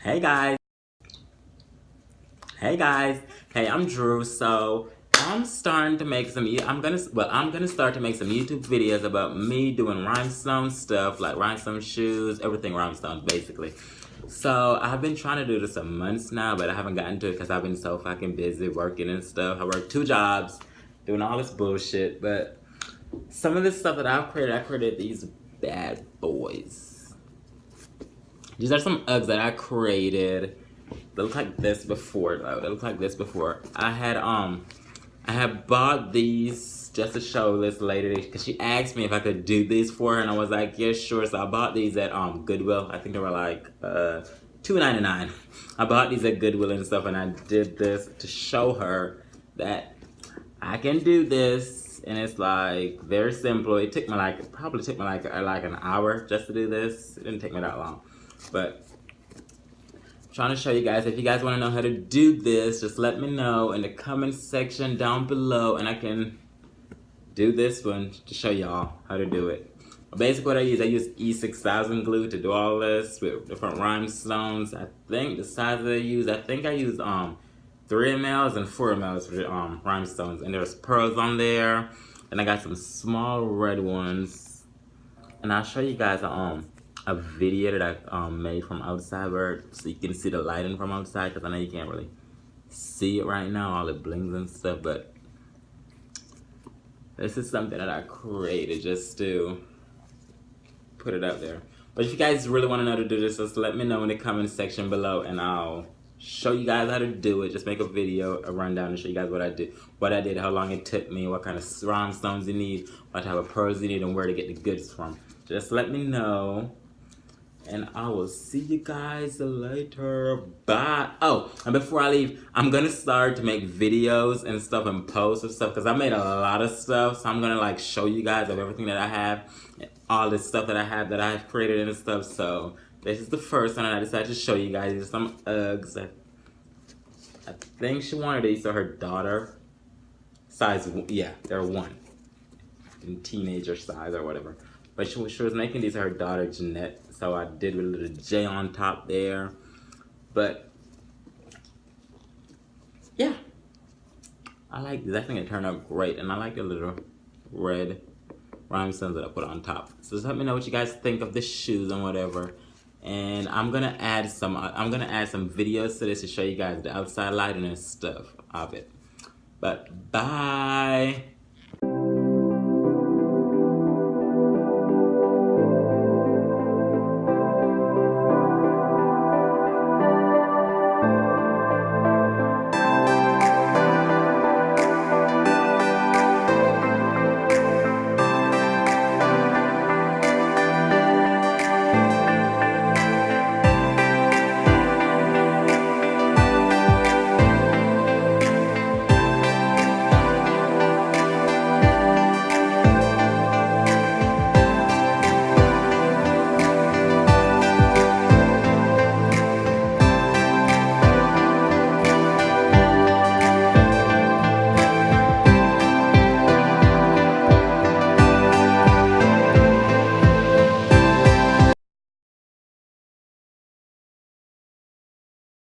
Hey guys. Hey guys. Hey, I'm Drew. So I'm starting to make some. I'm gonna start to make some YouTube videos about me doing rhinestone stuff, like rhinestone shoes, everything rhinestones, basically. So I've been trying to do this for months now, but I haven't gotten to it because I've been so fucking busy working and stuff. I work 2 jobs, doing all this bullshit. But some of this stuff that I created these bad boys. These are some Uggs that I created. They look like this before though. They look like this before. I had bought these just to show this lady because she asked me if I could do these for her, and I was like, yeah, sure. So I bought these at Goodwill. I think they were like $2.99. I bought these at Goodwill and stuff, and I did this to show her that I can do this, and it's like very simple. It took me probably took me like an hour just to do this. It didn't take me that long, but trying to show you guys. If you guys want to know how to do this, just let me know in the comment section down below, and I can do this one to show y'all how to do it. Basically what I use E6000 glue to do all this with different rhinestones. I think the size that I use, I use 3 mls and 4 mls for the rhinestones, and there's pearls on there, and I got some small red ones, and I'll show you guys a video that I made from outside so you can see the lighting from outside, because I know you can't really see it right now, all the blings and stuff, but this is something that I created just to put it up there. But if you guys really want to know how to do this, just let me know in the comment section below, and I'll show you guys how to do it. Just make a video, a rundown, and show you guys what I did, how long it took me, what kind of rhinestones you need, what type of pearls you need, and where to get the goods from. Just let me know, and I will see you guys later. Bye. Oh, and before I leave, I'm gonna start to make videos and stuff and posts and stuff, because I made a lot of stuff. So I'm gonna like show you guys of everything that I have, all this stuff that I've created and stuff. So this is the first one, and I decided to show you guys. These are some Uggs. I think she wanted these for her daughter. Size, yeah, they're 1 in teenager size or whatever. But she was making these for her daughter, Jeanette. So I did with a little J on top there. But yeah, I like these. I think it turned out great. And I like the little red rhinestones that I put on top. So just let me know what you guys think of the shoes and whatever. And I'm gonna add some videos to this to show you guys the outside lighting and stuff of it. But bye.